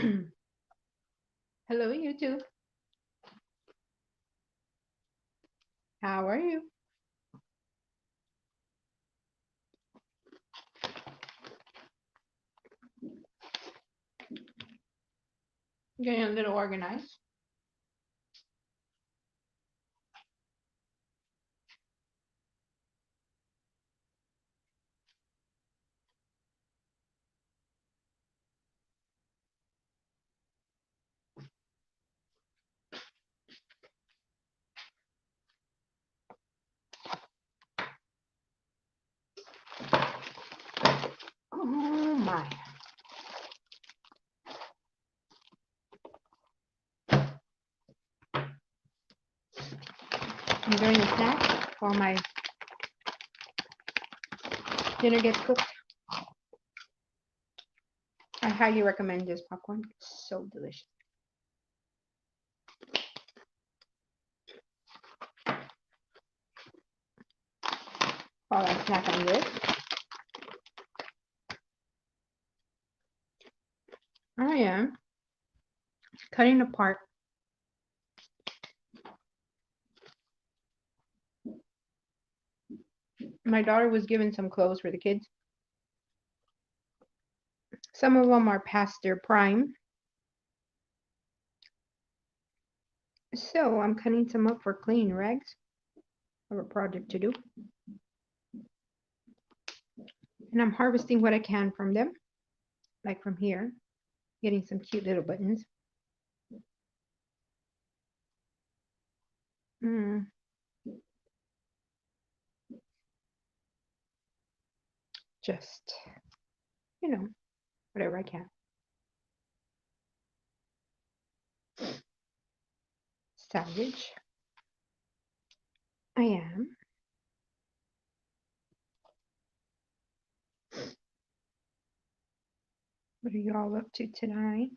Hello, YouTube. How are you? Getting a little organized. Oh my. I'm doing a snack while my dinner gets cooked. I highly recommend this popcorn. It's so delicious. While I snack on this, I am cutting apart my daughter was given some clothes for the kids. Some of them are past their prime. So I'm cutting some up for clean rags. I have a project to do. And I'm harvesting what I can from them. Like from here. Getting some cute little buttons. Mm. Just, whatever I can. Savage. I am. What are you all up to tonight?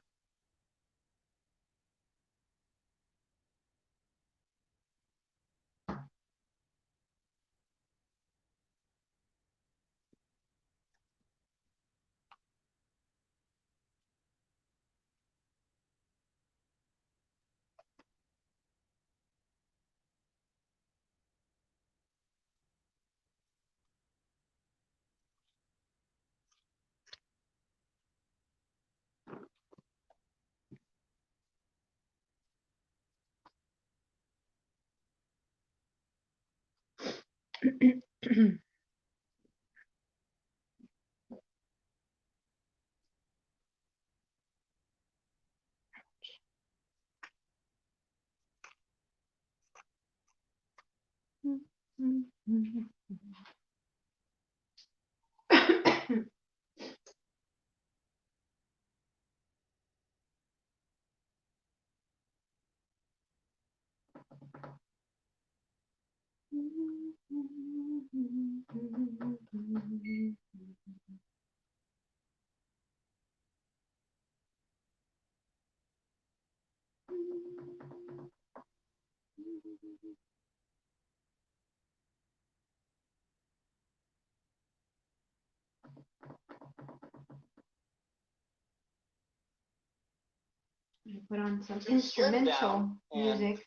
Put on some instrumental music.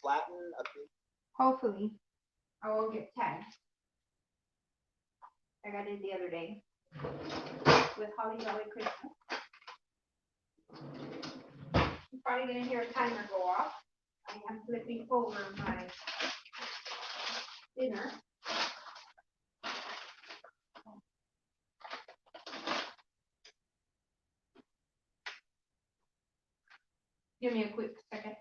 Hopefully, I won't get tagged. Like I did the other day with Holly Jolly Christmas. You're probably gonna hear a timer go off. I am flipping over my dinner. Give me a quick second.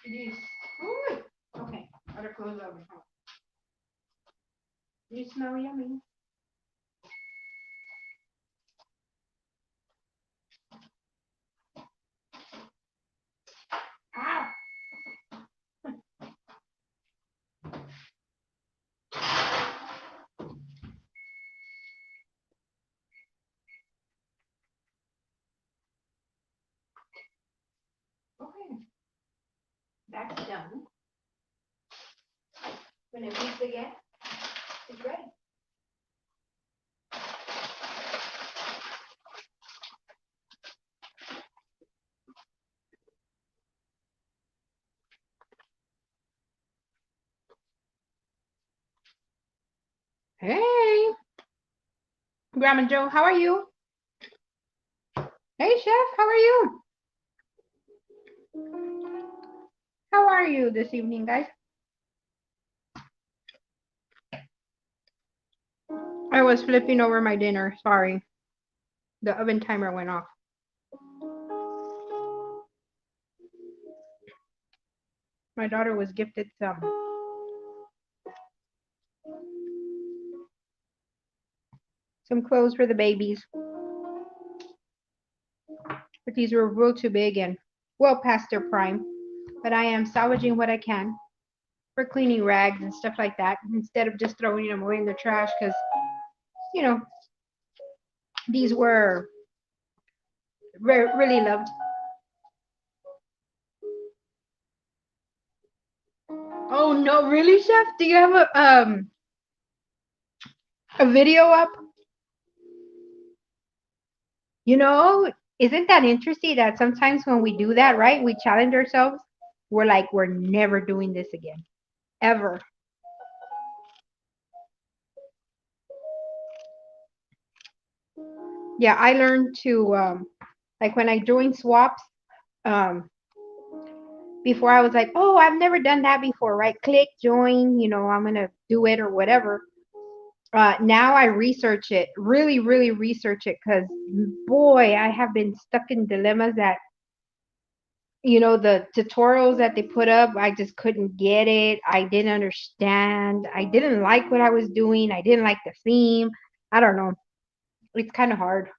Jeez. Ooh. Okay, better close over. You smell yummy. Ah! Okay, that's done. Hey, Grandma Joe, how are you? Hey, Chef, how are you? How are you this evening, guys? I was flipping over my dinner. Sorry. The oven timer went off. My daughter was gifted some clothes for the babies, but these were real too big and well past their prime. But I am salvaging what I can for cleaning rags and stuff like that instead of just throwing them away in the trash because, you know, these were really loved. Oh no, really, Chef? Do you have a video up? You know, isn't that interesting that sometimes when we do that, right? We challenge ourselves. We're like, we're never doing this again. Ever. Yeah, I learned to like when I joined swaps, um, before I was like, oh, I've never done that before, right? Click, join, I'm gonna do it or whatever. Now I research it, really, really research it, because boy, I have been stuck in dilemmas that, the tutorials that they put up, I just couldn't get it. I didn't understand. I didn't like what I was doing. I didn't like the theme. I don't know. It's kind of hard.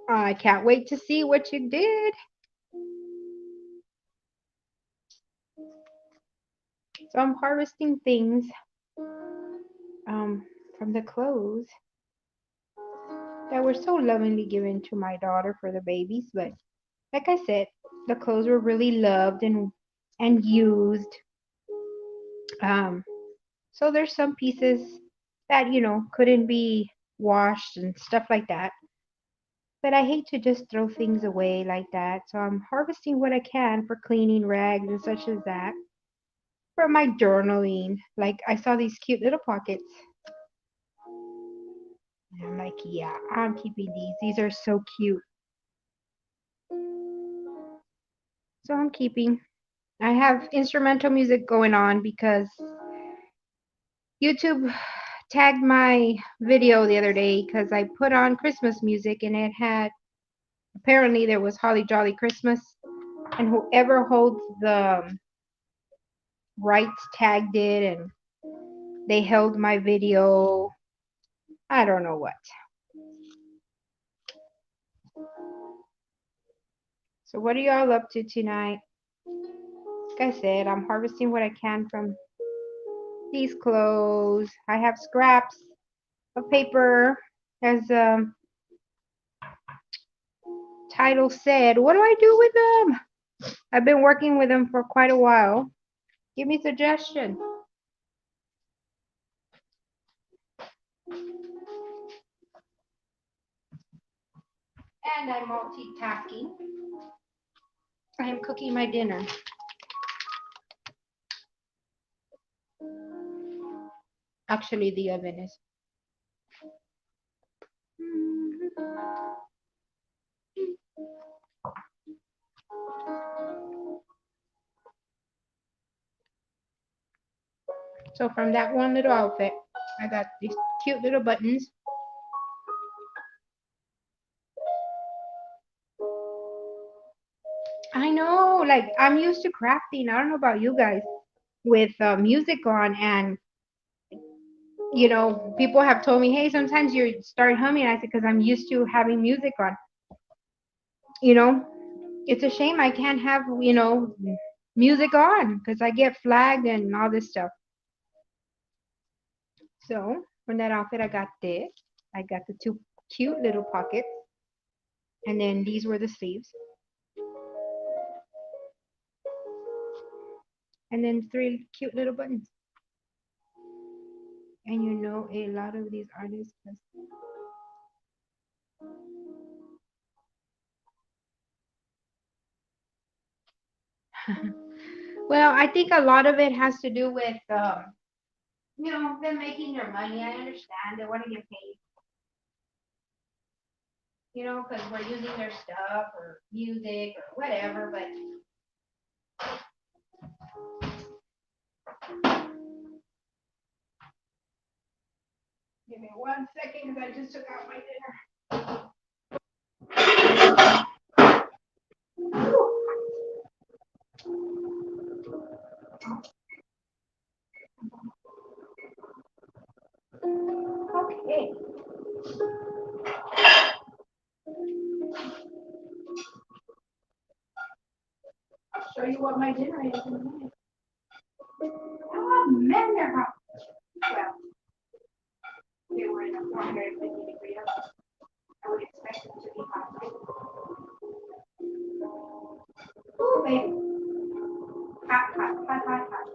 I can't wait to see what you did. So I'm harvesting things from the clothes that were so lovingly given to my daughter for the babies. But like I said, the clothes were really loved and used. Um, so there's some pieces that couldn't be washed and stuff like that. But I hate to just throw things away like that. So I'm harvesting what I can for cleaning rags and such as that. For my journaling, like I saw these cute little pockets. And I'm like, yeah, I'm keeping these. These are so cute. So I'm keeping. I have instrumental music going on because YouTube tagged my video the other day because I put on Christmas music and it had, apparently there was Holly Jolly Christmas, and whoever holds the rights tagged it and they held my video. I don't know what. So what are y'all up to tonight? Like I said, I'm harvesting what I can from these clothes. I have scraps of paper, as title said. What do I do with them? I've been working with them for quite a while. Give me suggestion. And I'm multitasking. I am cooking my dinner. Actually, the oven is. So from that one little outfit, I got these cute little buttons. I know, like I'm used to crafting. I don't know about you guys with music on, and people have told me, hey, sometimes you start humming. I said, because I'm used to having music on. You know, it's a shame I can't have, music on because I get flagged and all this stuff. So from that outfit, I got this. I got the two cute little pockets. And then these were the sleeves. And then three cute little buttons. And a lot of these artists. Well, I think a lot of it has to do with You know, them making their money. I understand. They want to get paid. You know, because we're using their stuff or music or whatever. But give me 1 second because I just took out my dinner. Okay. I'll show you what my dinner is in a minute. Oh man, they're hot. Well, they were in a 450-degree oven. I would expect them to be hot. Ooh, baby. Hot, hot, hot, hot, hot.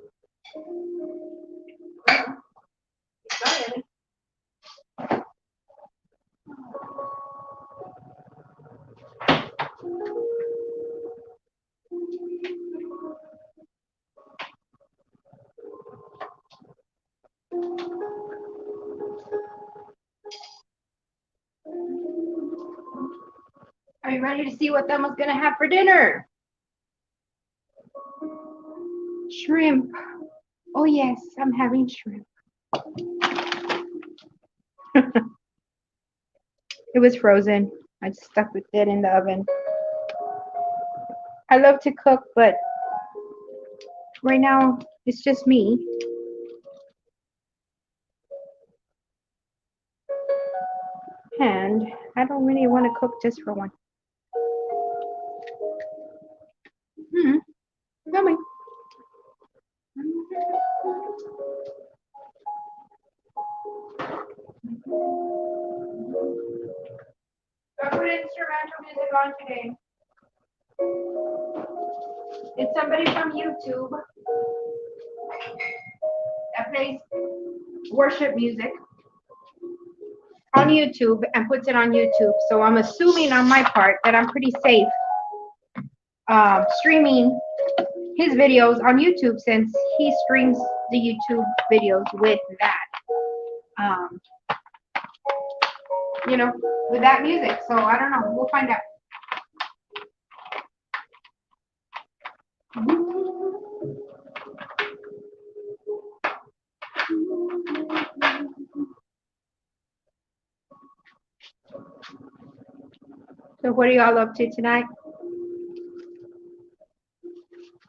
Well, it's Are you ready to see what Thelma's gonna have for dinner? Shrimp. Oh yes, I'm having shrimp. It was frozen. I just stuck with it in the oven. I love to cook, but right now it's just me. And I don't really want to cook just for one. Yummy. So I put instrumental music on today. It's somebody from YouTube that plays worship music on YouTube and puts it on YouTube. So I'm assuming on my part that I'm pretty safe streaming his videos on YouTube since he streams the YouTube videos with that. You know, with that music. So I don't know. We'll find out. So what are y'all up to tonight?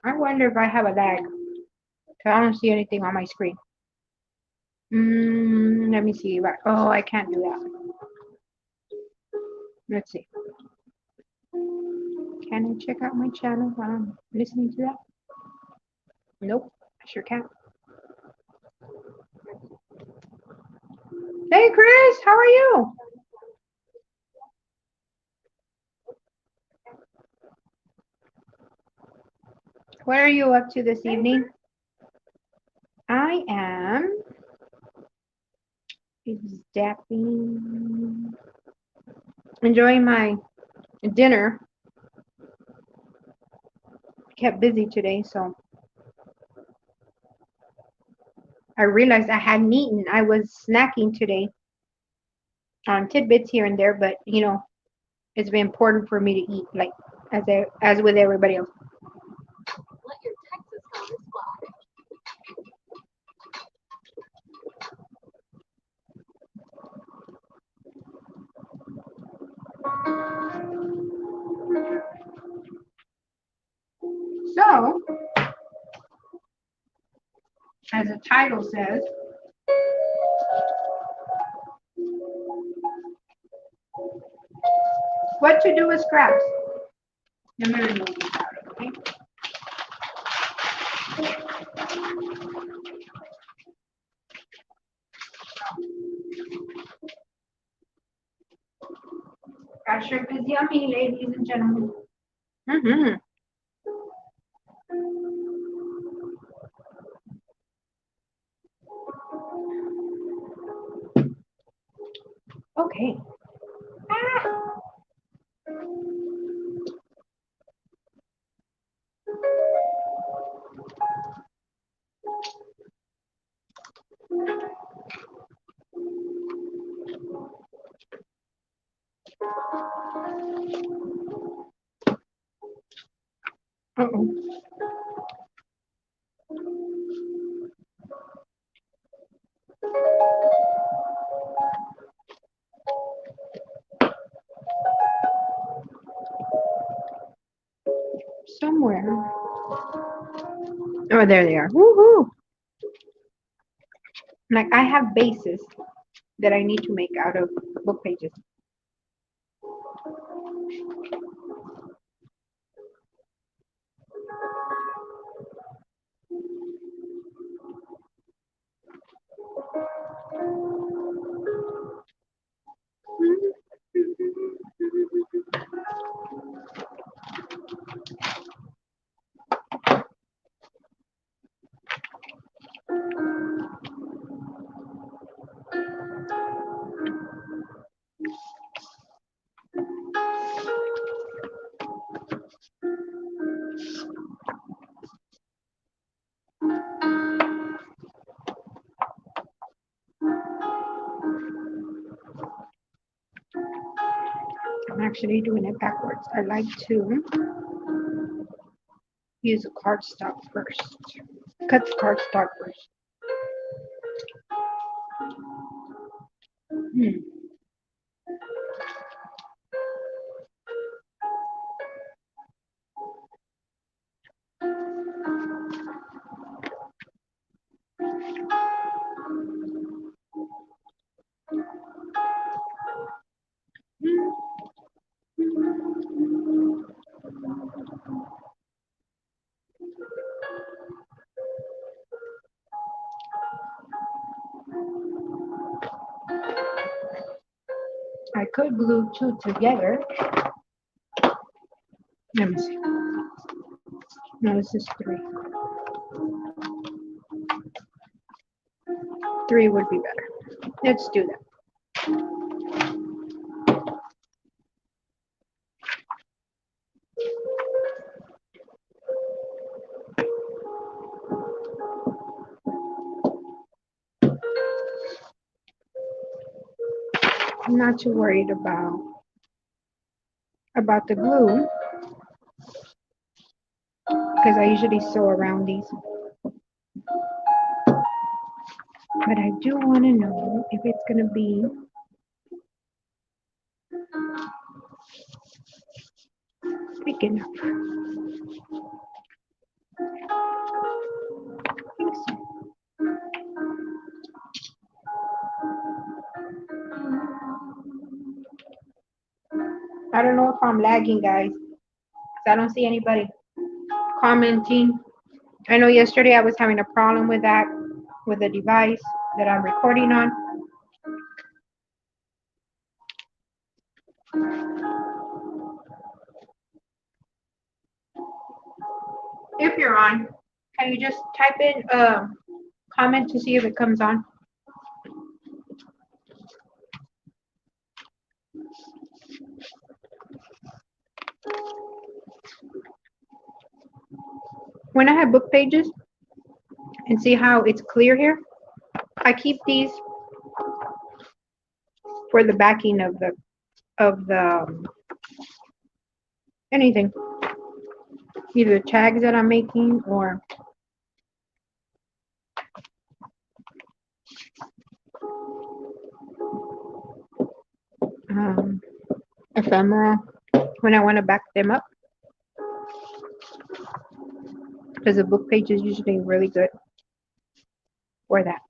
I wonder if I have a lag. I don't see anything on my screen. Let me see. Oh, I can't do that. Let's see. Can I check out my channel while I'm listening to that? Nope, I sure can't. Hey, Chris, how are you? What are you up to this evening? I am zapping, enjoying my dinner. Kept busy today, so I realized I hadn't eaten. I was snacking today on tidbits here and there, but you know, it's been important for me to eat, like as with everybody else. Let your Texas colors fly. So, as the title says, what to do with scraps. Let me remove this out, okay? That shrimp is yummy, ladies and gentlemen. Okay. Ah. Uh-oh. Somewhere. Oh, there they are. Woohoo! Like I have bases that I need to make out of book pages. I'm actually doing it backwards. I like to use a cardstock first. Cut the cardstock first. Hmm. I could glue two together. Let me see. No, this is three. Three would be better. Let's do that. I'm not too worried about the glue because I usually sew around these. But I do want to know if it's going to be big enough. I think so. I don't know if I'm lagging, guys, because I don't see anybody commenting. I know yesterday I was having a problem with that, with the device that I'm recording on. If you're on, can you just type in comment to see if it comes on? When I have book pages and see how it's clear here, I keep these for the backing of the anything, either tags that I'm making or ephemera when I want to back them up, because the book page is usually really good for that.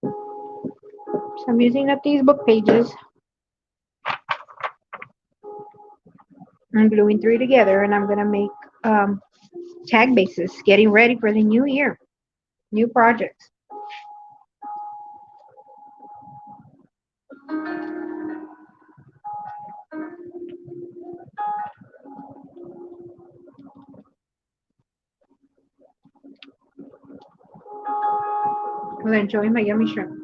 So I'm using up these book pages. I'm gluing three together and I'm going to make tag bases, getting ready for the new year, new projects. I'm enjoying my yummy shrimp.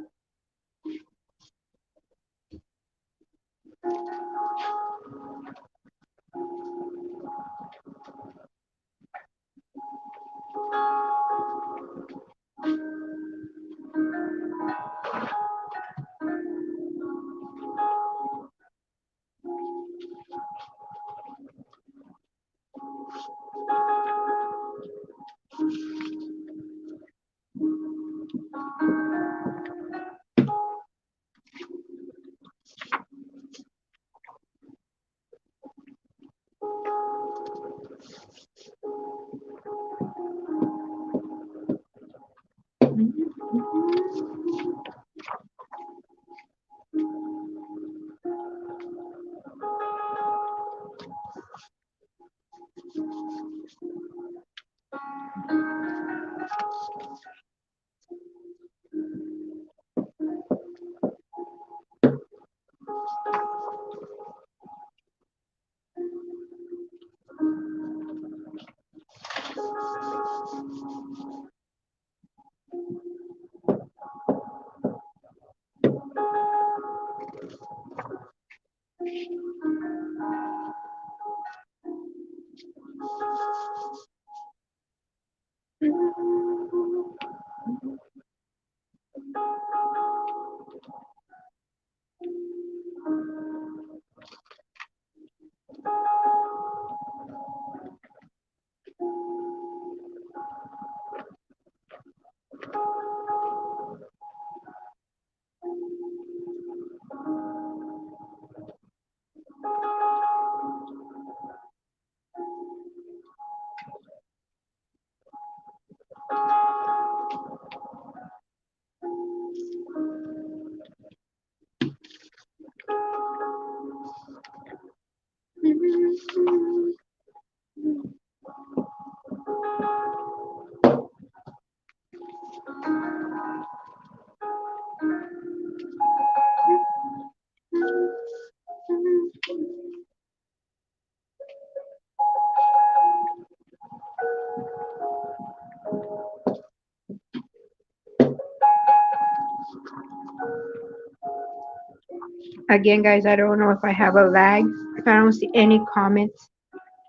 Again, guys, I don't know if I have a lag. I don't see any comments.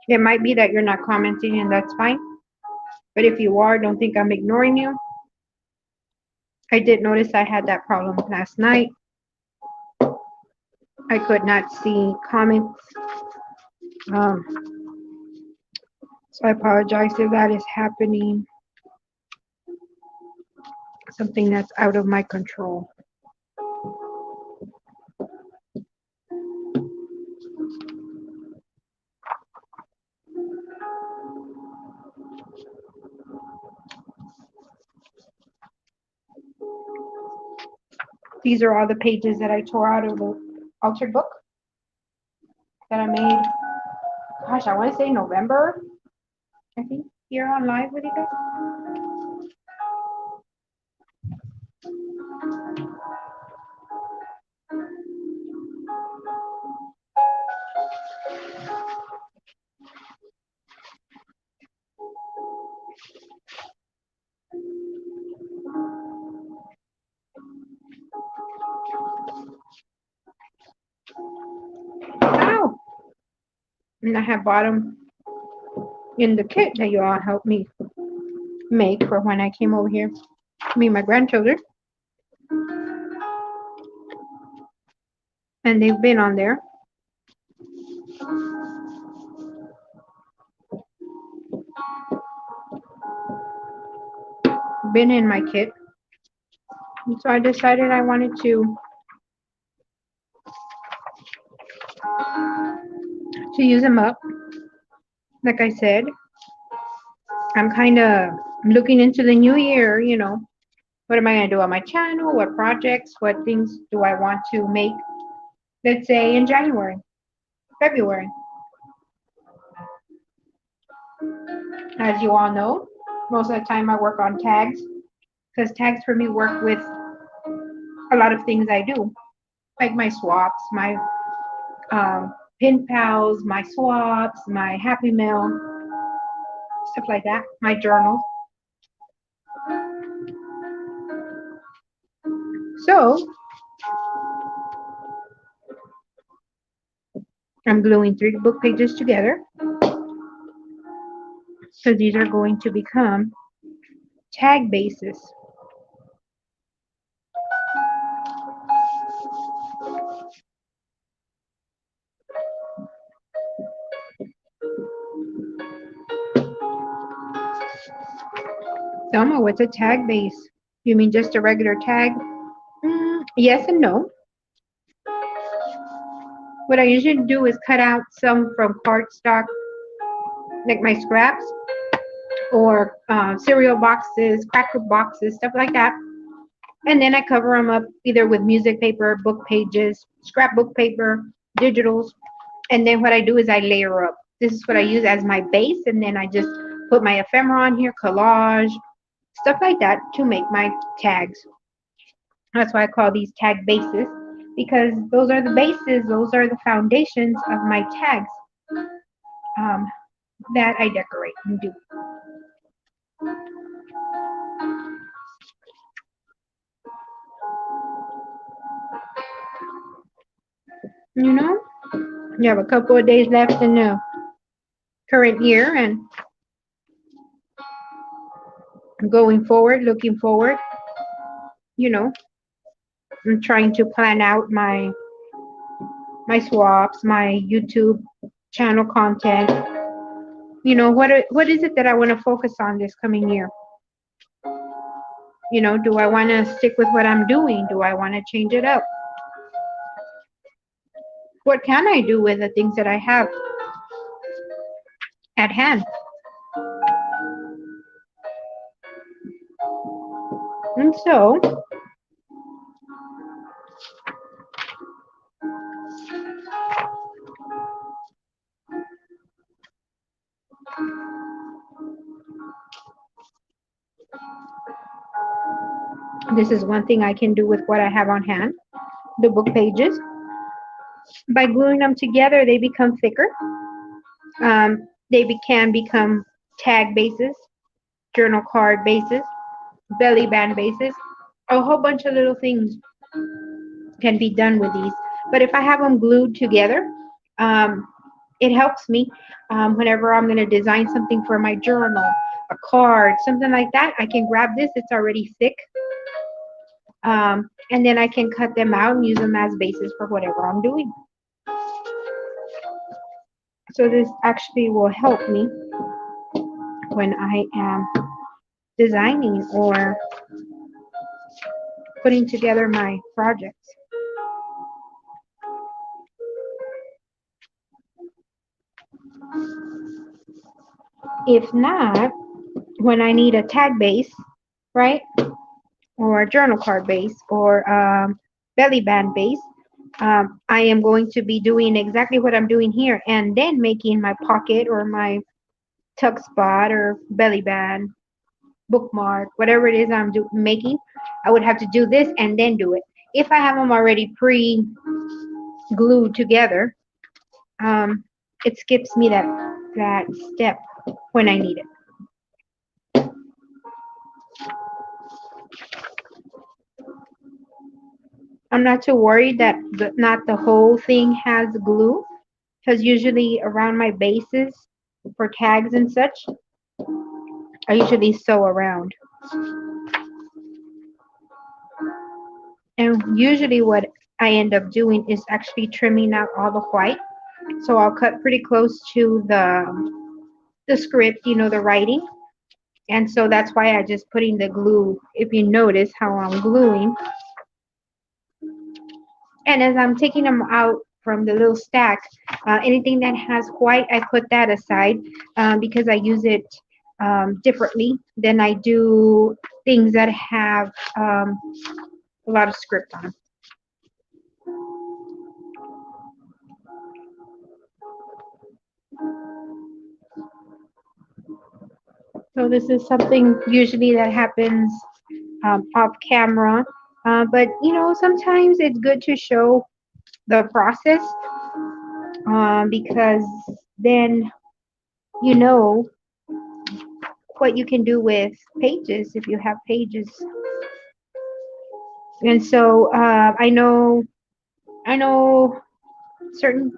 It might be that you're not commenting, and that's fine. But if you are, don't think I'm ignoring you. I did notice I had that problem last night. I could not see comments. Um, so I apologize if that is happening. Something that's out of my control. These are all the pages that I tore out of the altered book that I made. Gosh, I want to say November, I think, here on live with you guys. Ow! And I have bought them in the kit that you all helped me make for when I came over here. Me and my grandchildren. And they've been on there. Been in my kit. And so I decided I wanted to use them up. Like I said, I'm kind of looking into the new year, you know. What am I going to do on my channel? What projects? What things do I want to make? Let's say in January, February. As you all know, most of the time I work on tags because tags for me work with a lot of things I do, like my swaps, my pin pals, my swaps, my happy mail, stuff like that, my journal. So I'm gluing 3 book pages together. So these are going to become tag bases. Selma, what's a tag base? You mean just a regular tag? Yes and no. What I usually do is cut out some from cardstock, like my scraps, or cereal boxes, cracker boxes, stuff like that. And then I cover them up either with music paper, book pages, scrapbook paper, digitals. And then what I do is I layer up. This is what I use as my base. And then I just put my ephemera on here, collage, stuff like that to make my tags. That's why I call these tag bases, because those are the bases, those are the foundations of my tags that I decorate and do. You know, you have a couple of days left in the current year, and going forward, looking forward, you know, I'm trying to plan out my swaps, my YouTube channel content. You know, what is it that I want to focus on this coming year? You know, do I want to stick with what I'm doing? Do I want to change it up? What can I do with the things that I have at hand? And so This is one thing I can do with what I have on hand, the book pages. By gluing them together, they become thicker. Can become tag bases, journal card bases, belly band bases. A whole bunch of little things can be done with these. But if I have them glued together, um, it helps me whenever I'm going to design something for my journal, a card, something like that. I can grab this, it's already thick, and then I can cut them out and use them as bases for whatever I'm doing. So this actually will help me when I am designing or putting together my projects. If not, when I need a tag base, right, or a journal card base or belly band base, I am going to be doing exactly what I'm doing here and then making my pocket or my tuck spot or belly band bookmark, whatever it is making. I would have to do this and then do it. If I have them already pre-glued together, um, it skips me that step when I need it. I'm not too worried that not the whole thing has glue, because usually around my bases for tags and such, I usually sew around. And usually what I end up doing is actually trimming out all the white. So I'll cut pretty close to the script, the writing. And so that's why I just putting the glue, if you notice how I'm gluing. And as I'm taking them out from the little stack, anything that has white, I put that aside because I use it differently than I do things that have a lot of script on them. So this is something usually that happens off camera. But sometimes it's good to show the process because then you know what you can do with pages if you have pages. And so I know certain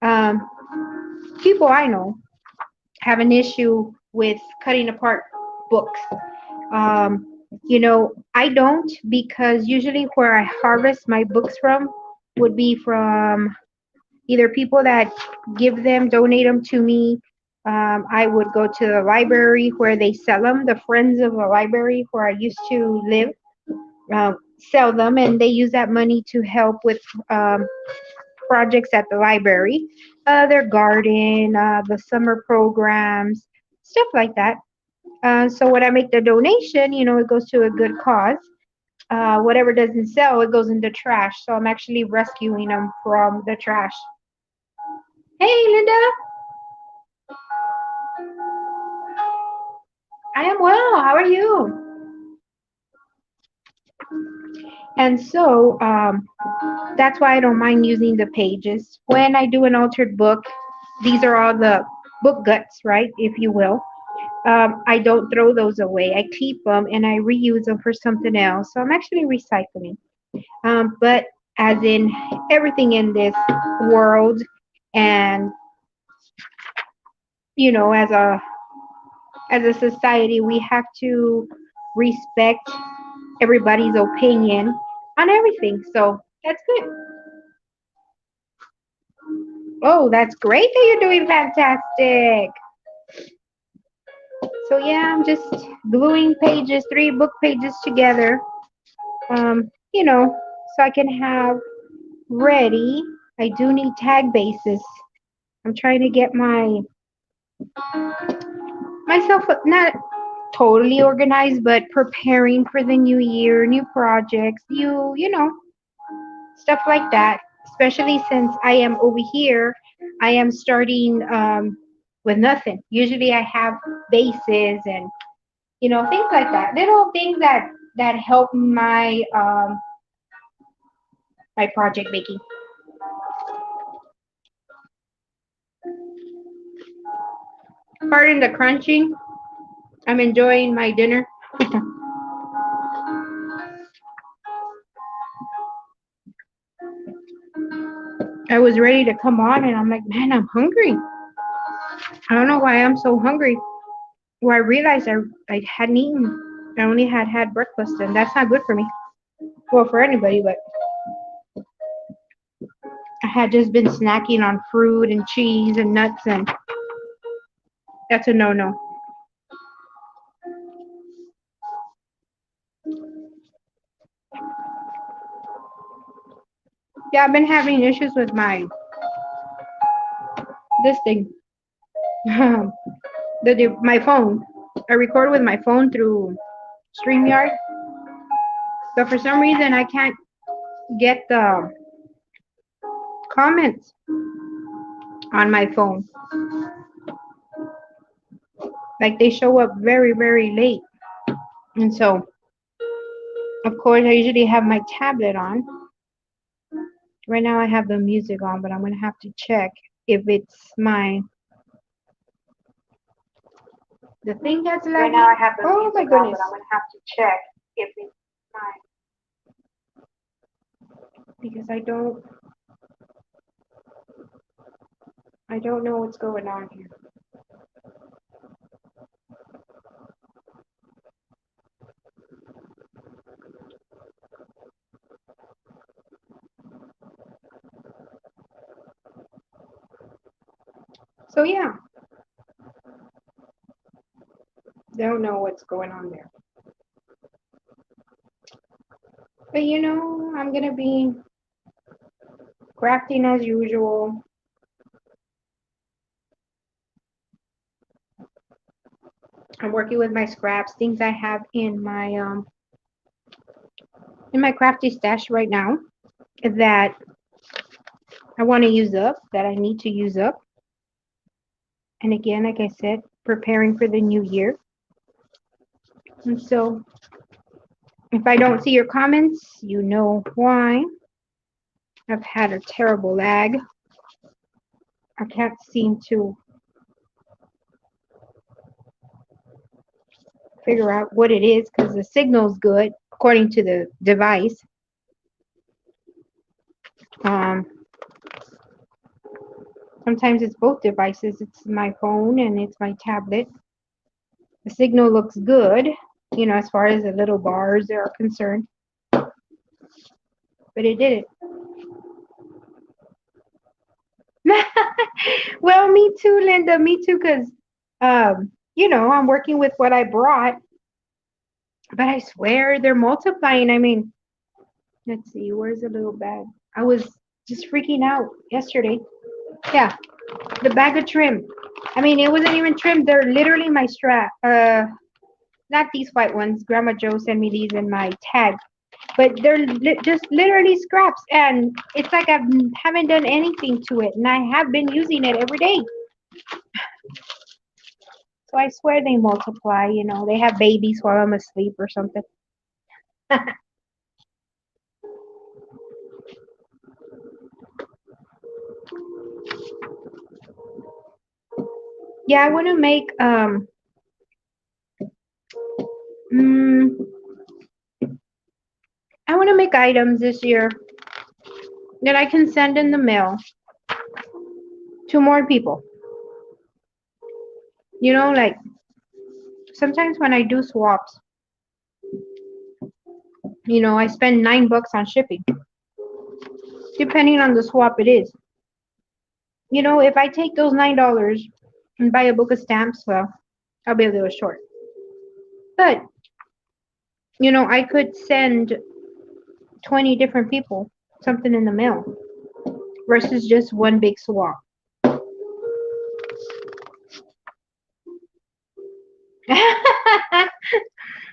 um, people I know have an issue with cutting apart books. I don't, because usually where I harvest my books from would be from either people that donate them to me. I would go to the library where they sell them, the Friends of the Library where I used to live, sell them, and they use that money to help with um, projects at the library, their garden, the summer programs, stuff like that. So when I make the donation, it goes to a good cause. Whatever doesn't sell, it goes into trash. So I'm actually rescuing them from the trash. Hey, Linda. I am well. How are you? And so that's why I don't mind using the pages. When I do an altered book, these are all the book guts, right, if you will. I don't throw those away. I keep them and I reuse them for something else. So I'm actually recycling. But as in everything in this world, and as a society, we have to respect everybody's opinion on everything. So that's good. Oh, that's great that you're doing fantastic. So yeah, I'm just gluing pages, 3 book pages together, you know, so I can have ready. I do need tag bases. I'm trying to get myself not totally organized, but preparing for the new year, new projects, stuff like that. Especially since I am over here, I am starting with nothing. Usually I have bases and things like that, little things that that help my project baking. Pardon the crunching. I'm enjoying my dinner. I was ready to come on and I'm like, man, I'm hungry. I don't know why I'm so hungry. Well, I realized I hadn't eaten. I only had breakfast, and that's not good for me. Well, for anybody, but I had just been snacking on fruit and cheese and nuts, and that's a no-no. Yeah, I've been having issues with this thing, my phone. I record with my phone through StreamYard, but for some reason I can't get the comments on my phone. Like they show up very, very late, and so of course I usually have my tablet on. Right now I have the music on, but I'm gonna have to check if it's the thing that's Right lagging. now I have the Oh my music on, goodness! but I'm gonna have to check if it's mine. Because I don't know what's going on here. So yeah, don't know what's going on there. But I'm gonna be crafting as usual. I'm working with my scraps, things I have in my crafty stash right now that I want to use up, that I need to use up. And again, like I said, preparing for the new year. And so if I don't see your comments, you know why. I've had a terrible lag. I can't seem to figure out what it is because the signal's good according to the device. Um, Sometimes it's both devices. It's my phone and it's my tablet. The signal looks good, as far as the little bars are concerned. But it didn't. Well, me too, Linda. Me too, because I'm working with what I brought, but I swear they're multiplying. I mean, let's see, where's the little bag? I was just freaking out yesterday. Yeah, the bag of trim. I mean, it wasn't even trim. They're literally my strap. Not these white ones. Grandma Joe sent me these in my tag, but they're just literally scraps, and it's like I haven't done anything to it, and I have been using it every day. So I swear they multiply. They have babies while I'm asleep or something. Yeah, I want to make mm, I want to make items this year that I can send in the mail to more people. Like sometimes when I do swaps, I spend $9 on shipping, depending on the swap it is. If I take those $9 and buy a book of stamps, well, I'll be a little short. But I could send 20 different people something in the mail versus just one big swap.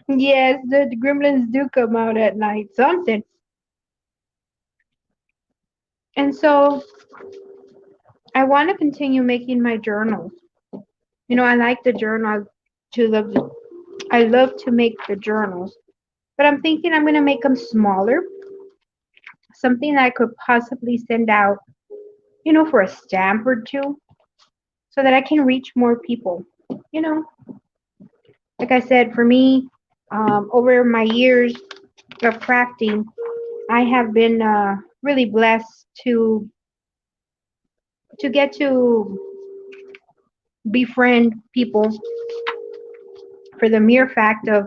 Yes, the gremlins do come out at night, something. And so I want to continue making my journals. I like the journal to love. I love to make the journals, But I'm thinking I'm gonna make them smaller, something that I could possibly send out, for a stamp or two, so that I can reach more people. You know, like I said, for me, over my years of crafting, I have been really blessed to get to befriend people for the mere fact of,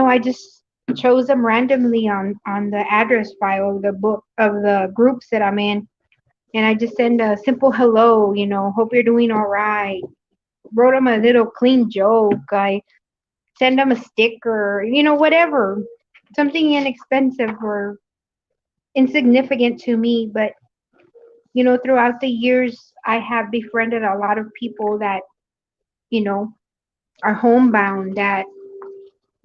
I just chose them randomly on the address file of the book of the groups that I'm in, and I just send a simple hello, hope you're doing all right. Wrote them a little clean joke. I send them a sticker, whatever, something inexpensive or insignificant to me, but throughout the years, I have befriended a lot of people that, you know, are homebound, that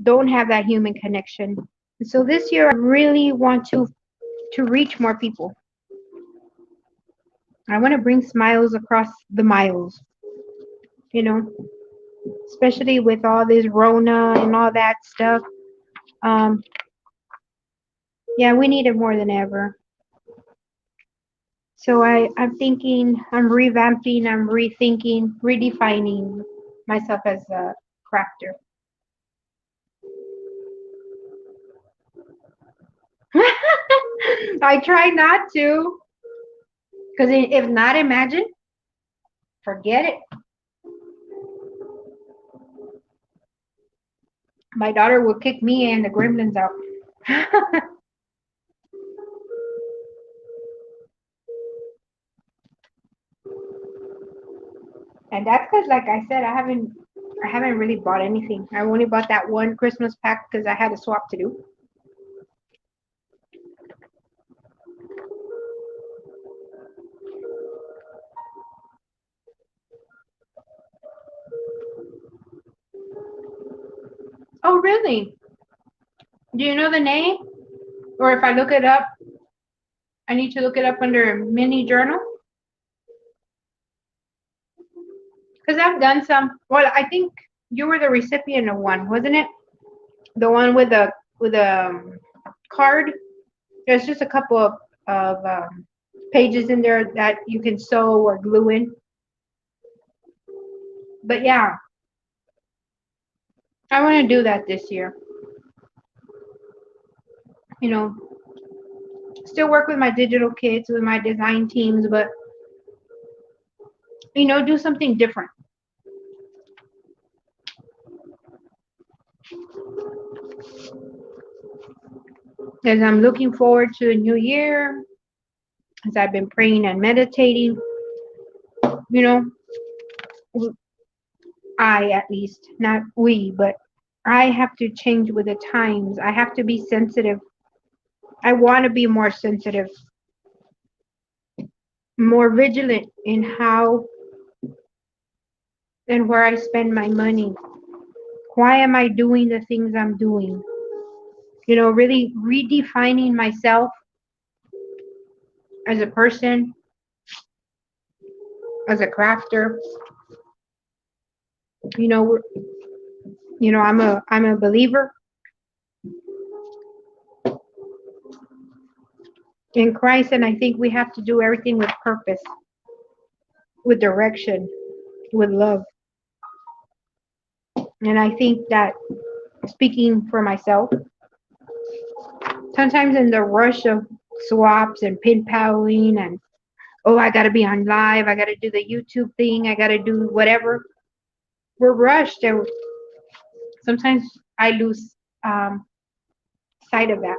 don't have that human connection. And so this year, I really want to reach more people. I want to bring smiles across the miles, you know, especially with all this Rona and all that stuff. Um, yeah, we need it more than ever. So I'm thinking, I'm revamping, I'm rethinking, redefining myself as a crafter. I try not to, because if not, imagine, forget it. My daughter will kick me and the gremlins out. And that's because, like I said, I haven't really bought anything. I only bought that one Christmas pack because I had a swap to do. Oh, really? Do you know the name? Or if I look it up, I need to look it up under mini journal? Because I've done some. Well, I think you were the recipient of one, wasn't it? The one with a card. There's just a couple of pages in there that you can sew or glue in. But yeah, I want to do that this year. You know, still work with my digital kids, with my design teams, but do something different. As I'm looking forward to the new year, as I've been praying and meditating, you know, I at least, not we, but I have to change with the times. I have to be sensitive. I want to be more sensitive, more vigilant in how and where I spend my money. Why am I doing the things I'm doing? Really redefining myself as a person, as a crafter. You know, I'm a believer in Christ, and I think we have to do everything with purpose, with direction, with love. And I think that, speaking for myself, sometimes in the rush of swaps and pin paling and, oh, I gotta be on live, I gotta do the YouTube thing, I gotta do whatever, we're rushed, and sometimes I lose sight of that.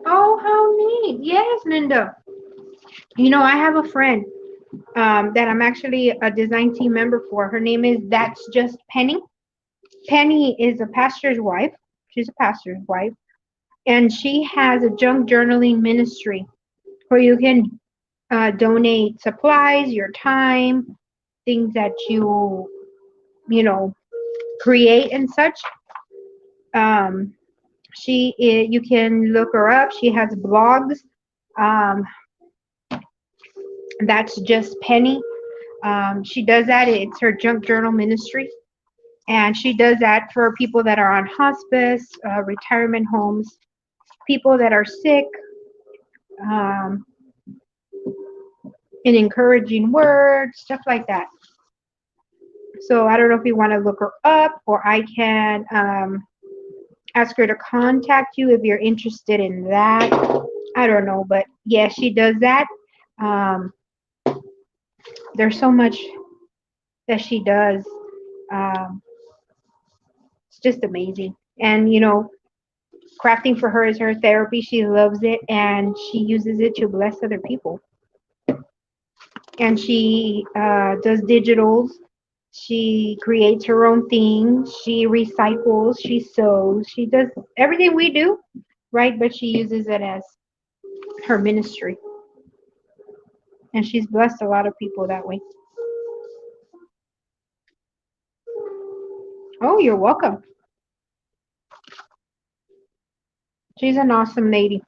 Oh, how neat! Yes, Linda. I have a friend that I'm actually a design team member for. Her name is That's Just Penny. Penny is a pastor's wife. She's a pastor's wife, and she has a junk journaling ministry where you can donate supplies, your time, things that you know create and such. Um, you can look her up. She has blogs. Um, that's just Penny. She does that. It's her junk journal ministry, and she does that for people that are on hospice, retirement homes, people that are sick, um, an encouraging word, stuff like that. So I don't know if you want to look her up, or I can ask her to contact you if you're interested in that. I don't know, but yeah, she does that. Um, there's so much that she does. Um, it's just amazing. And crafting for her is her therapy. She loves it, and she uses it to bless other people. And she does digitals. She creates her own things. She recycles. She sews. She does everything we do, right? But she uses it as her ministry. And she's blessed a lot of people that way. Oh, you're welcome. She's an awesome lady.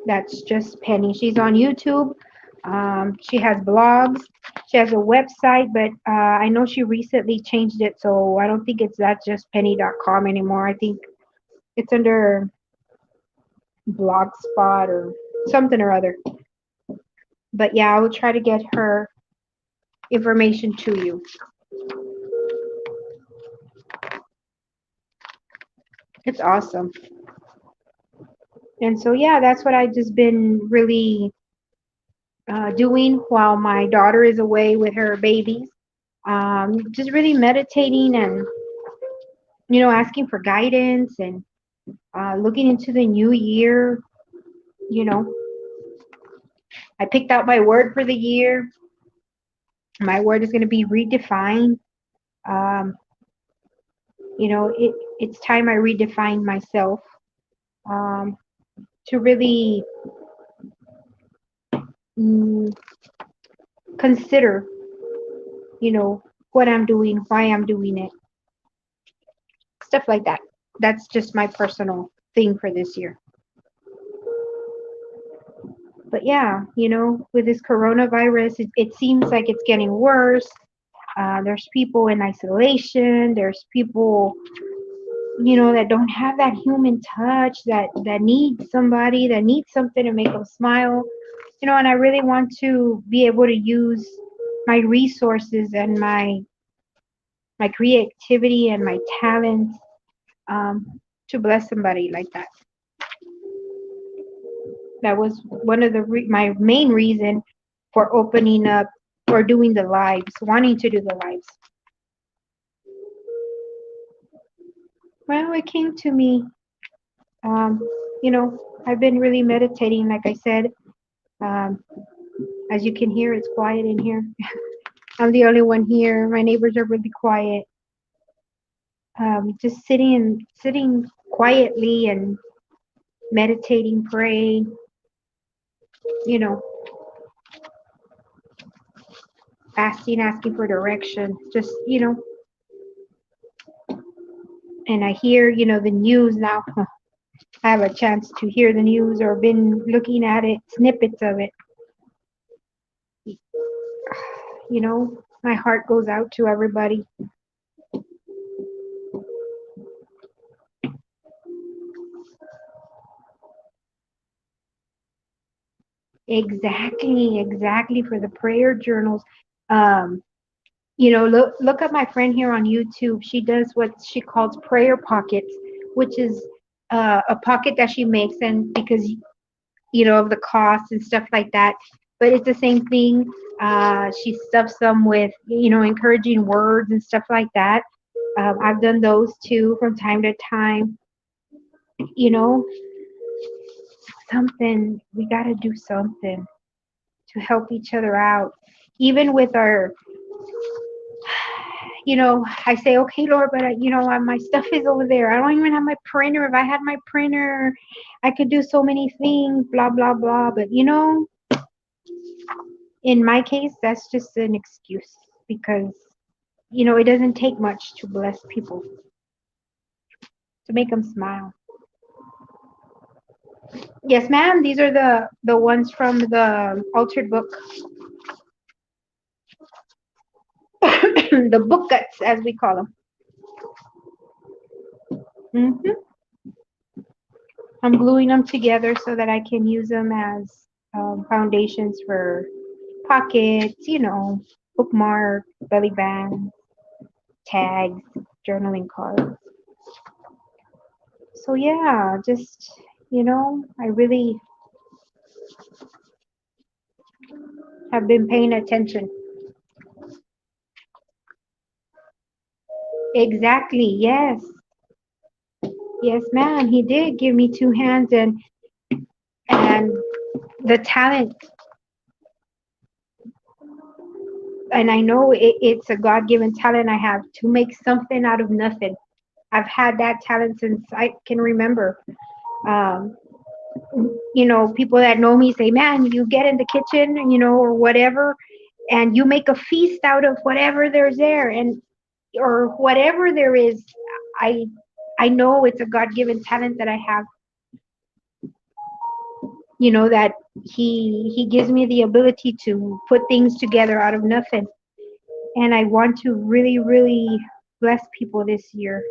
That's just Penny. She's on YouTube. She has blogs. She has a website, but I know she recently changed it, so I don't think it's that just penny.com anymore. I think it's under Blogspot or something or other. But yeah, I will try to get her information to you. It's awesome. And so yeah, that's what I've just been really doing while my daughter is away with her babies. Just really meditating and asking for guidance and looking into the new year. You know, I picked out my word for the year. My word is going to be redefined. Um, it's time I redefine myself um, to really mm, consider, what I'm doing, why I'm doing it, stuff like that. That's just my personal thing for this year. But yeah, with this coronavirus, it seems like it's getting worse. There's people in isolation. There's people, that don't have that human touch, that need somebody, that needs something to make them smile. And I really want to be able to use my resources and my creativity and my talents to bless somebody like that. That was one of my main reason for opening up or doing the lives, wanting to do the lives. Well, it came to me. Um, I've been really meditating, like I said. Um, as you can hear, it's quiet in here. I'm the only one here. My neighbors are really quiet. Just sitting quietly and meditating, praying, you know, fasting, asking for direction. Just, and I hear, the news now. I have a chance to hear the news or been looking at it, snippets of it. My heart goes out to everybody. Exactly for the prayer journals. Um, look at my friend here on YouTube. She does what she calls prayer pockets, which is a pocket that she makes, and because of the cost and stuff like that. But it's the same thing. She stuffs them with encouraging words and stuff like that. I've done those too from time to time. You know, something we got to do something to help each other out, even with our I say, okay, Lord, but my stuff is over there. I don't even have my printer. If I had my printer, I could do so many things, blah, blah, blah. But, in my case, that's just an excuse because, it doesn't take much to bless people. to make them smile. Yes, ma'am. These are the ones from the altered book, the book guts, as we call them. I'm gluing them together so that I can use them as foundations for pockets, bookmark, belly band, tags, journaling cards. So yeah, just I really have been paying attention. Exactly. Yes. Yes, ma'am. He did give me two hands and the talent, and I know it's a God-given talent I have to make something out of nothing. I've had that talent since I can remember. Um, people that know me say, "Man, you get in the kitchen, or whatever, and you make a feast out of whatever there's there, and or whatever there is." I I know it's a God-given talent that I have. That He gives me the ability to put things together out of nothing, and I want to really, really bless people this year.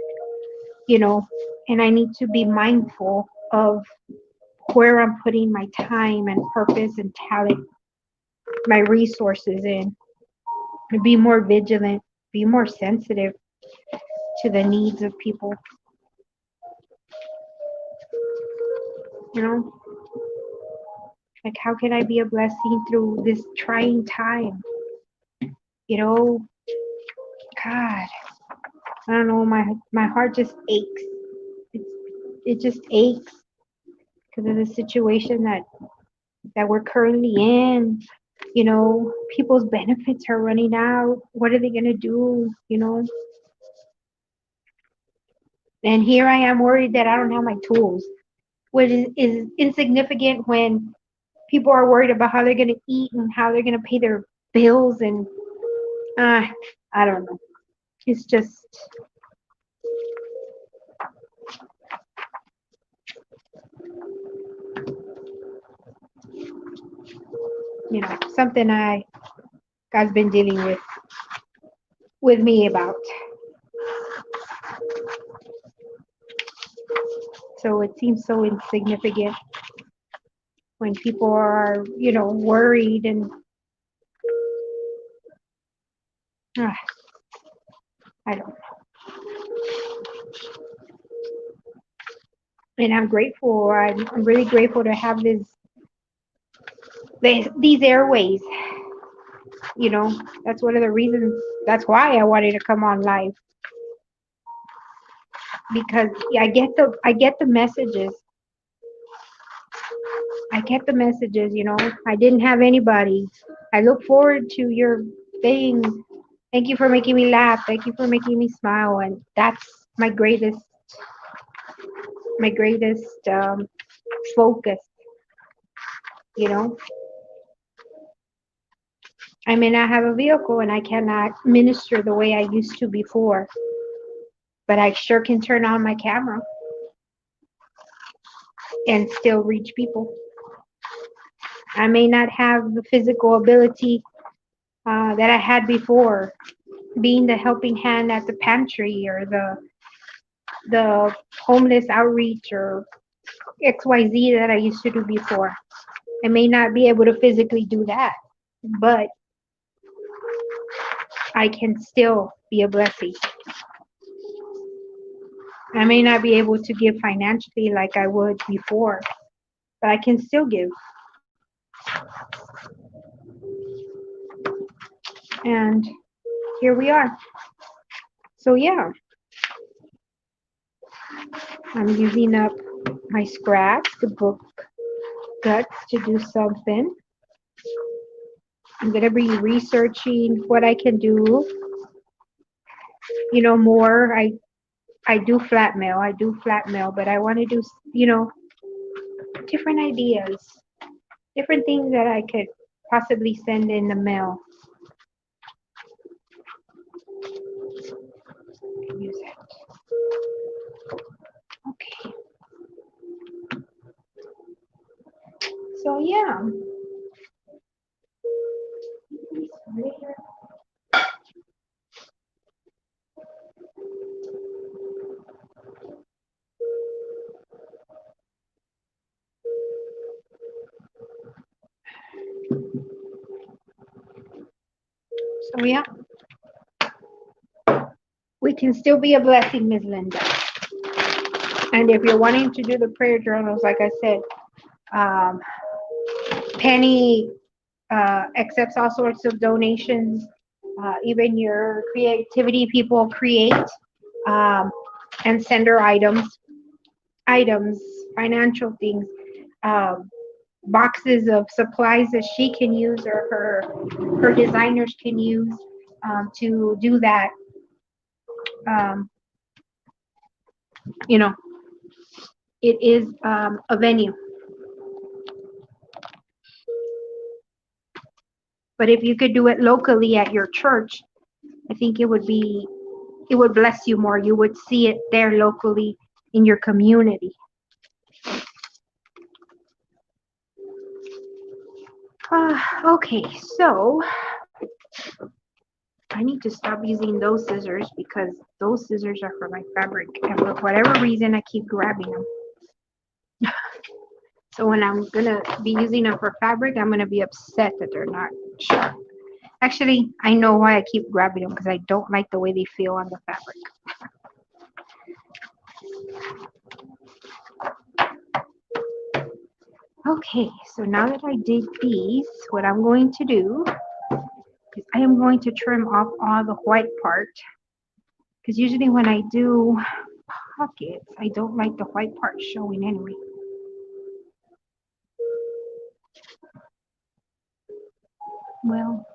You know, and I need to be mindful of where I'm putting my time and purpose and talent, my resources in, to be more vigilant, be more sensitive to the needs of people. You know, like how can I be a blessing through this trying time? You know, God, I don't know, my heart just aches. It's, it just aches because of the situation that we're currently in. People's benefits are running out. What are they gonna do? And here I am worried that I don't have my tools, which is insignificant when people are worried about how they're going to eat and how they're going to pay their bills. And uh, I don't know. It's just, something God's been dealing with me about. So it seems so insignificant when people are, worried and uh, I don't know. And I'm grateful. I'm really grateful to have these airways. That's one of the reasons. That's why I wanted to come on live, because I get the messages. I get the messages. I didn't have anybody. I look forward to your thing. Thank you for making me laugh. Thank you for making me smile, and that's my greatest focus. You know, I may not have a vehicle and I cannot minister the way I used to before, but I sure can turn on my camera and still reach people. I may not have the physical ability that I had before, being the helping hand at the pantry or the homeless outreach or XYZ that I used to do before. I may not be able to physically do that, but I can still be a blessing. I may not be able to give financially like I would before, but I can still give. And here we are. So yeah, I'm using up my scraps, the book guts, to do something. I'm going to be researching what I can do, more. I do flat mail. But I want to do, different ideas, different things that I could possibly send in the mail. Use it. Okay. So yeah. So yeah. We can still be a blessing, Ms. Linda. And if you're wanting to do the prayer journals, like I said, um, Penny accepts all sorts of donations. Even your creativity people create um, and send her items, financial things, um, boxes of supplies that she can use or her designers can use to do that. Um, you know, it is a venue. But if you could do it locally at your church, I think it would bless you more. You would see it there locally in your community. Okay, so I need to stop using those scissors because those scissors are for my fabric, and for whatever reason, I keep grabbing them. So when I'm gonna be using them for fabric, I'm gonna be upset that they're not sharp. Actually, I know why I keep grabbing them because I don't like the way they feel on the fabric. Okay, so now that I did these, what I'm going to do is I am going to trim off all the white part because usually when I do pockets, I don't like the white part showing anyway. Well,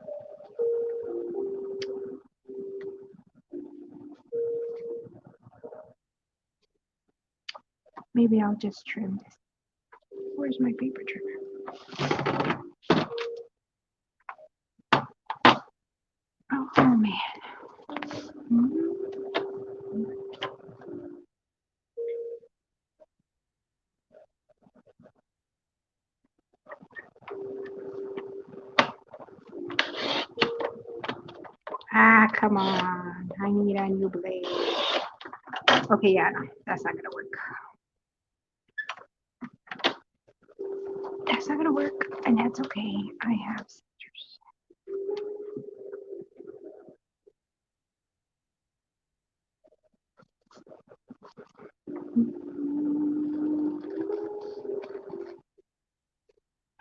maybe I'll just trim this. Where's my paper trimmer? Oh man. Ah, come on. I need a new blade. Okay, yeah, no, that's not gonna work. That's not gonna work, and that's okay. I have scissors.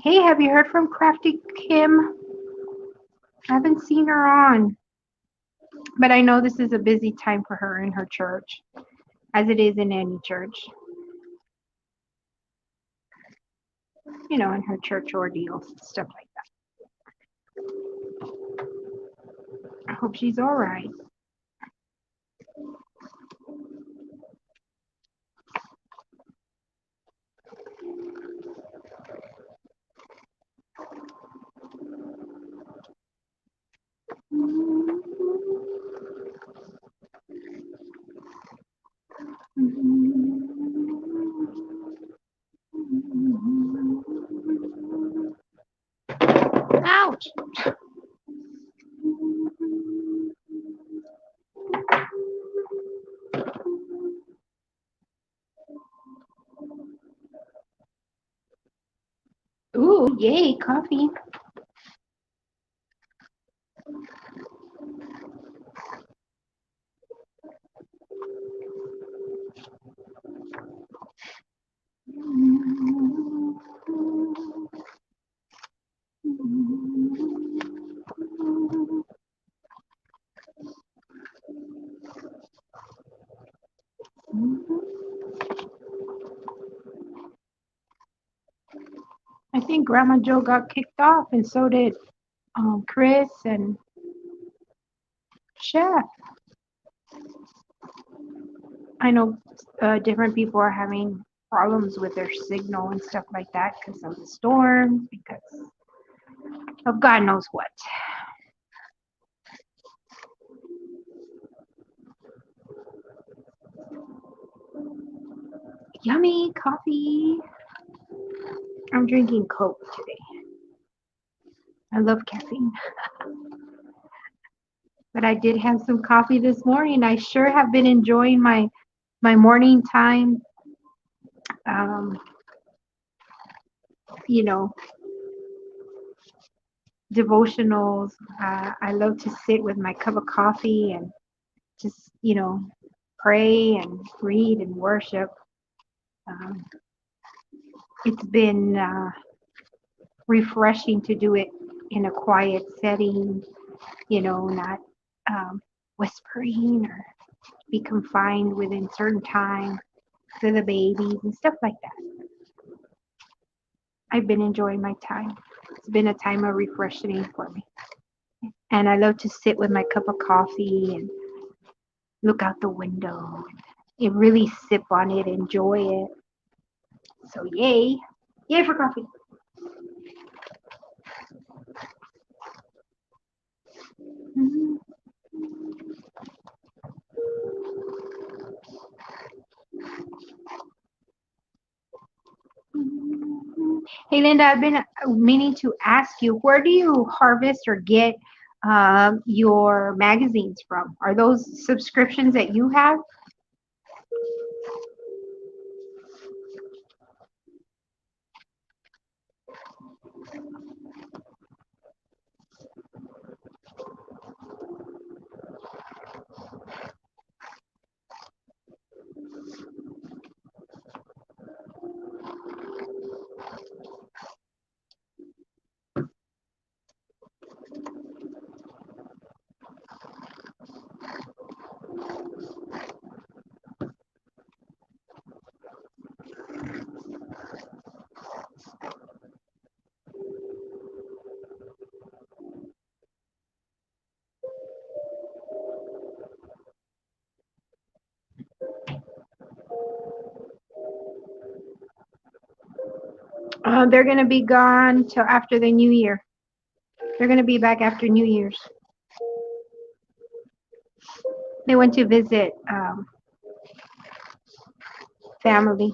Hey, have you heard from Crafty Kim? I haven't seen her on, but I know this is a busy time for her in her church, as it is in any church. You know, in her church ordeals, stuff like that. I hope she's all right. Ouch! Ooh, yay, coffee. I think Grandma Joe got kicked off, and so did Chris and Chef. I know different people are having problems with their signal and stuff like that because of the storm, because of God knows what. Yummy coffee. I'm drinking Coke today. I love caffeine. But I did have some coffee this morning. I sure have been enjoying my morning time. Um, you know, devotionals. I love to sit with my cup of coffee and just, pray and read and worship. Um, it's been refreshing to do it in a quiet setting, not whispering or be confined within certain time to the babies and stuff like that. I've been enjoying my time. It's been a time of refreshing for me. And I love to sit with my cup of coffee and look out the window and really sip on it, enjoy it. So yay. Yay for coffee. Mhm. Hey Linda, I've been meaning to ask you, where do you harvest or get your magazines from? Are those subscriptions that you have? They're going to be gone till after the new year. They're going to be back after New Year's. They went to visit family.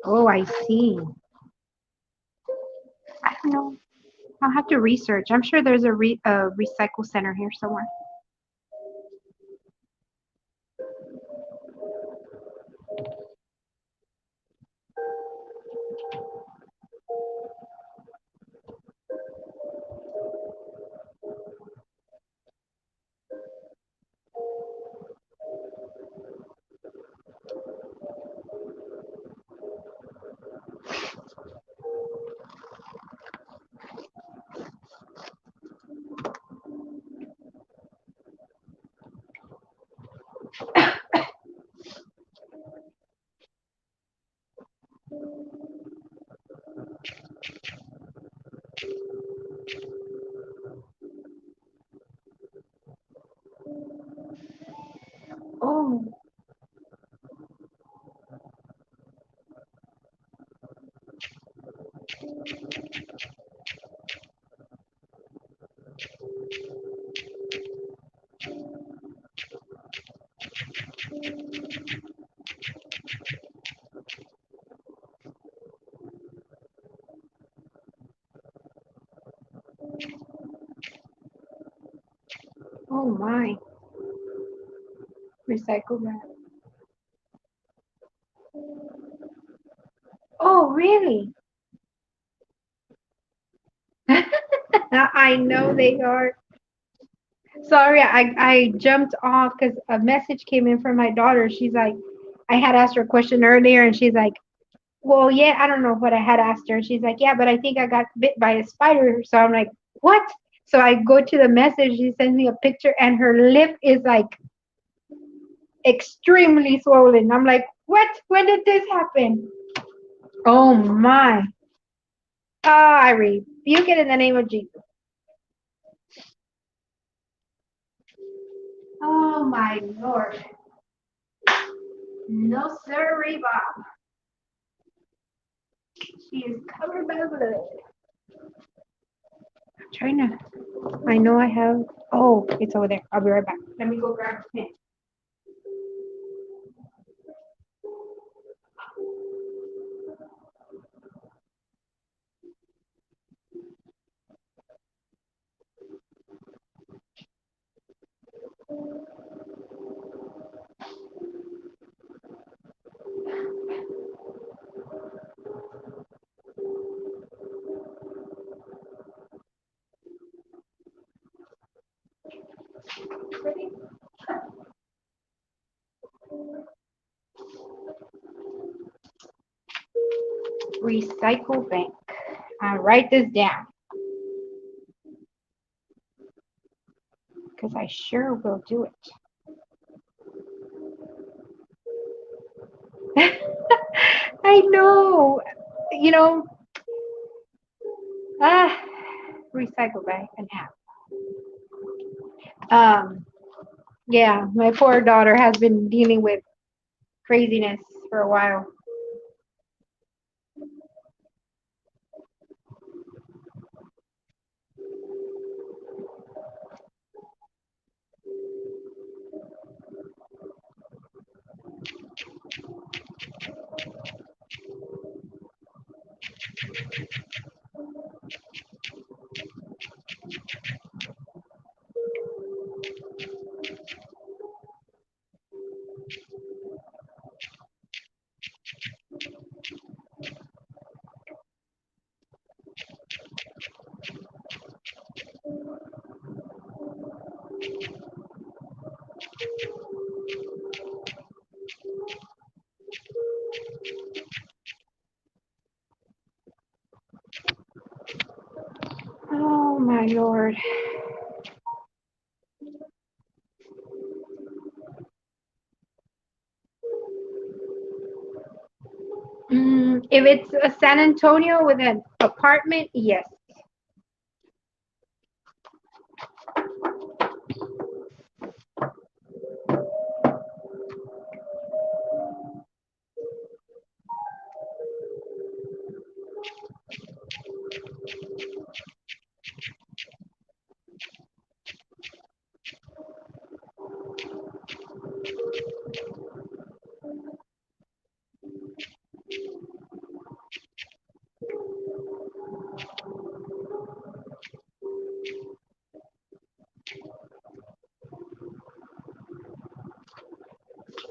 Oh, I see. I don't know. I'll have to research. I'm sure there's a recycle center here somewhere. Oh, oh my. Recycle that. Oh, really? I know they are. Sorry, I jumped off because a message came in from my daughter. She's like, I had asked her a question earlier, and she's like, well, yeah, I don't know what I had asked her. She's like, yeah, but I think I got bit by a spider. So I'm like, what? So I go to the message. She sends me a picture, and her lip is like extremely swollen. I'm like, what? When did this happen? Oh my. I rebuke it in the name of Jesus. Oh my Lord. No sirree, Bob. She is covered by blood. Trying to. I know I have. Oh, it's over there. I'll be right back. Let me go grab a pen. Recycle bank. I write this down because I sure will do it. I know. You know, ah, recycle bank and app. Um, yeah, my poor daughter has been dealing with craziness for a while. Oh my lord. If it's a San Antonio with an apartment, yes.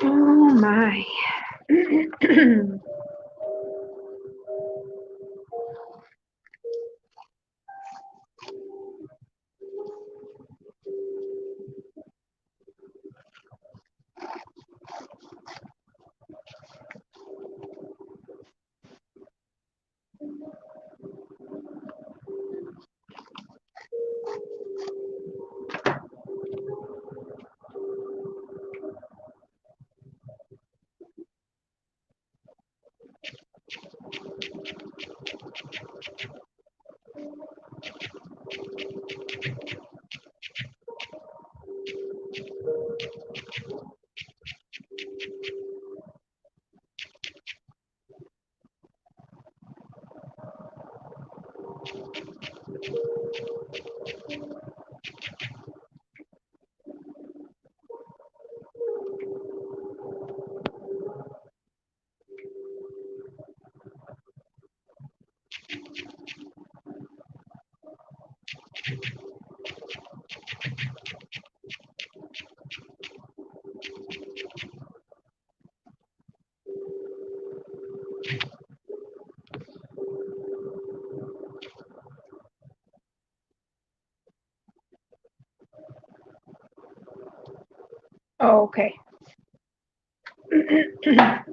Oh my. Oh, okay.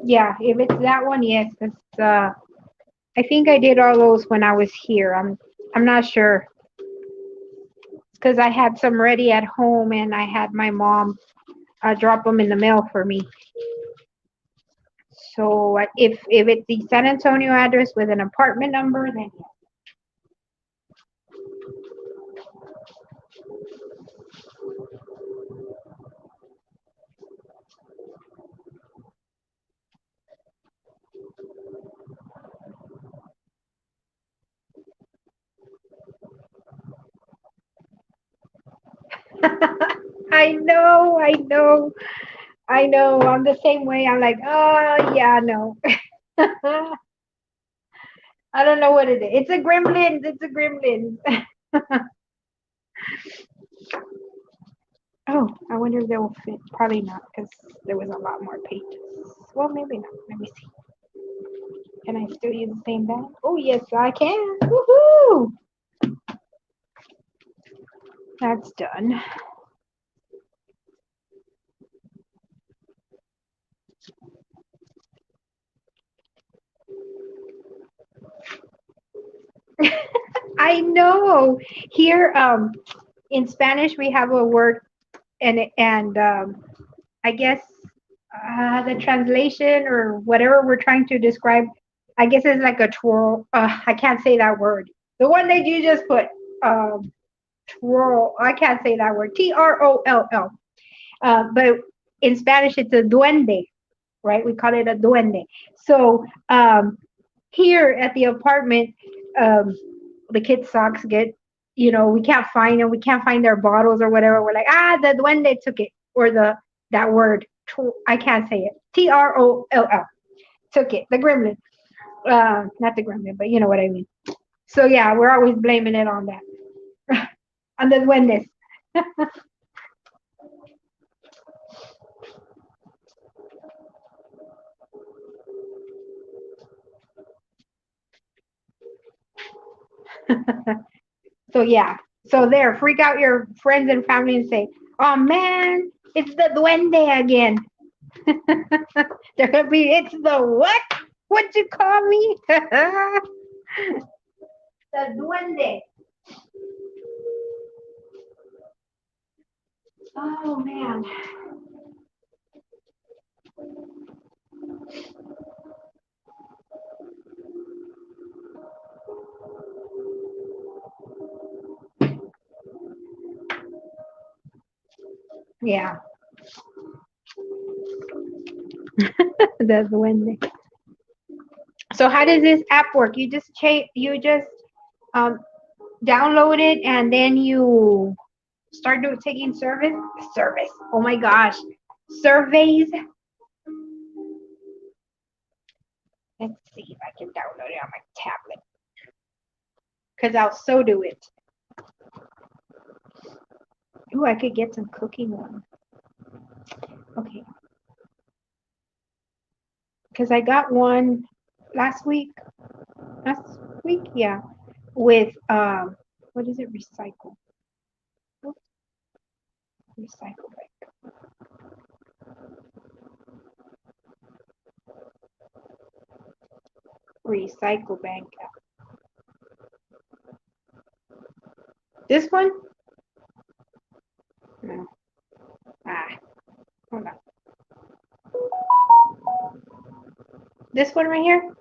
Yeah, if it's that one, yes. 'Cause, I think I did all those when I was here. I'm not sure because I had some ready at home and I had my mom drop them in the mail for me. So if it's the San Antonio address with an apartment number, then yes. I know, I know, I know. I'm the same way. I'm like, oh yeah, no. I don't know what it is. It's a gremlins. It's a gremlins. Oh, I wonder if they will fit. Probably not, because there was a lot more pages. Well, maybe not. Let me see. Can I still use the same bag? Oh, yes, I can. Woohoo! That's done. I know. Here, in Spanish, we have a word, and I guess the translation or whatever we're trying to describe, I guess it's like a twirl. I can't say that word. The one that you just put, um, twirl. I can't say that word. Troll. But in Spanish, it's a duende, right? We call it a duende. So here at the apartment, um, the kids' socks get, we can't find them. We can't find their bottles or whatever. We're like, the duende took it, or that word. I can't say it. Troll took it. The gremlin, not the gremlin, but you know what I mean. So yeah, we're always blaming it on that, on the duendes. So yeah. So there, freak out your friends and family and say, "Oh man, it's the duende again." They're gonna be, "It's the what? What'd you call me?" The duende. Oh man. Yeah, the duende. So how does this app work? You just um download it and then you start taking service. Oh my gosh, surveys. Let's see if I can download it on my tablet because I'll so do it. Ooh, I could get some cooking one. Okay, because I got one last week. Last week, yeah, with what is it? Recycle. Oops, recycle bank. Recycle bank. This one? No. Ah, hold on. This one right here?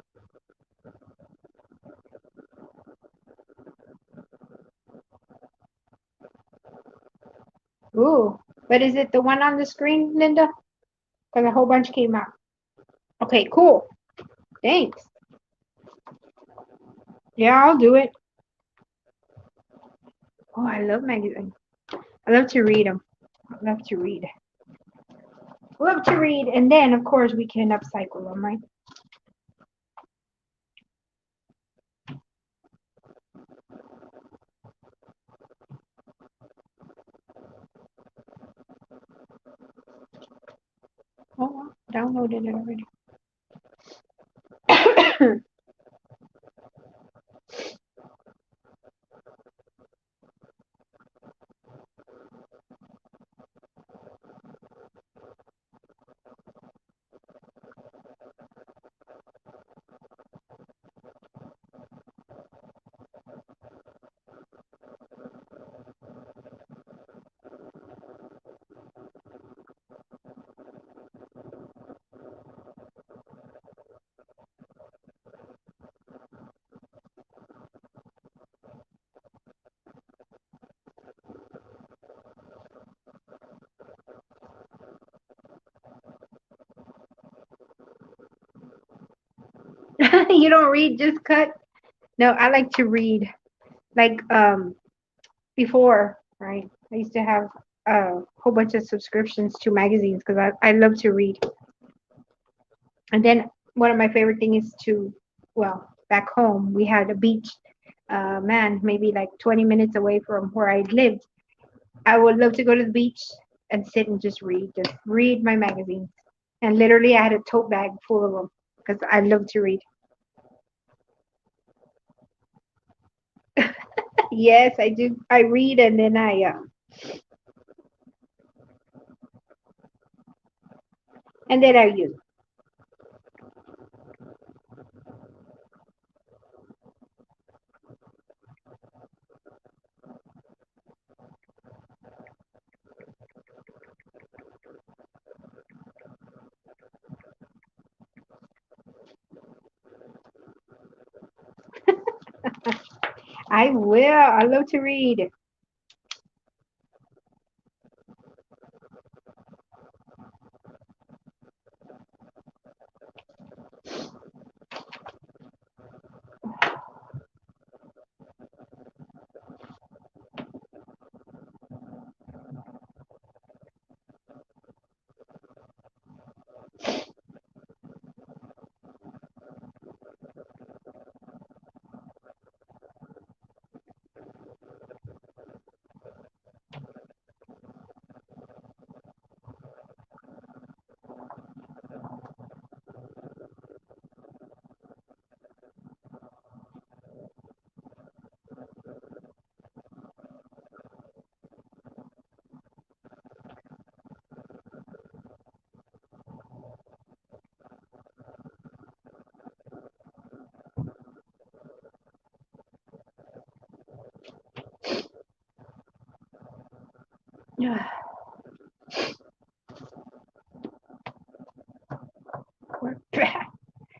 Ooh, but is it the one on the screen, Linda? Because a whole bunch came out. Okay, cool. Thanks. Yeah, I'll do it. Oh, I love magazines. I love to read them. I love to read. Love to read, and then of course we can upcycle them, right? Oh, well, downloaded it already. You don't read, just cut? No, I like to read. Like before, right? I used to have a whole bunch of subscriptions to magazines because I love to read. And then one of my favorite things is to, well, back home we had a beach, man, maybe like 20 minutes away from where I lived. I would love to go to the beach and sit and just read my magazines. And literally, I had a tote bag full of them because I love to read. Yes, I do. I read and then I use. I will. I love to read.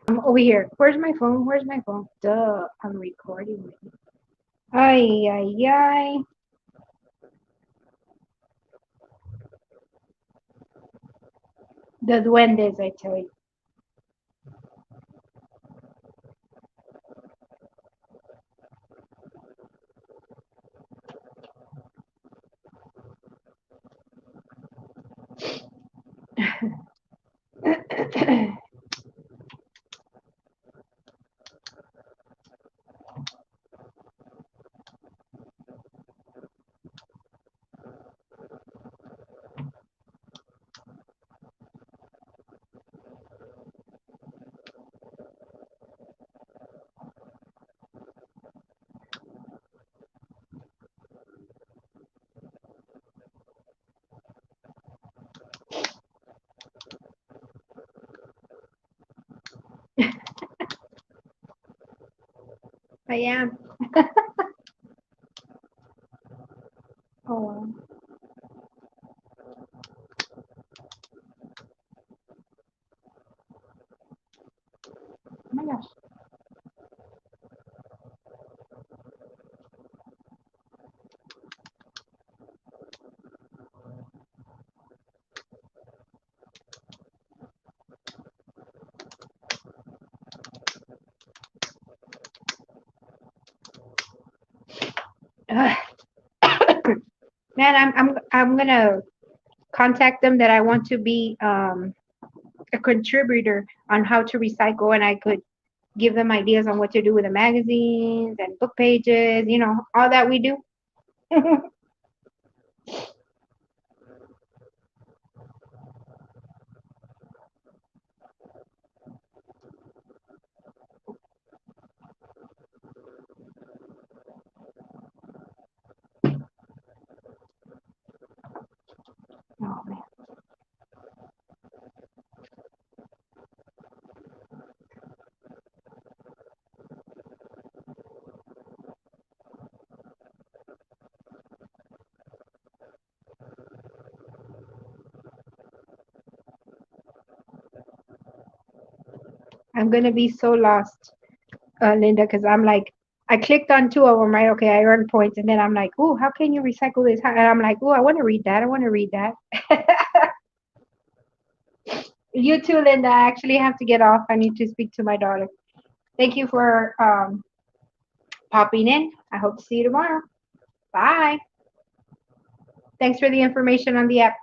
I'm over here. Where's my phone? Where's my phone? Duh, I'm recording. Ay, ay, ay. The duendes, I tell you. I am. Oh, oh my gosh. Ugh. Man, I'm gonna contact them that I want to be a contributor on how to recycle, and I could give them ideas on what to do with the magazines and book pages, all that we do. Oh man. I'm gonna be so lost, Linda, because I'm like, I clicked on two of them, right? Okay, I earned points, and then I'm like, oh, how can you recycle this? And I'm like, oh, I want to read that. I want to read that. You too, Linda. I actually have to get off. I need to speak to my daughter. Thank you for popping in. I hope to see you tomorrow. Bye. Thanks for the information on the app.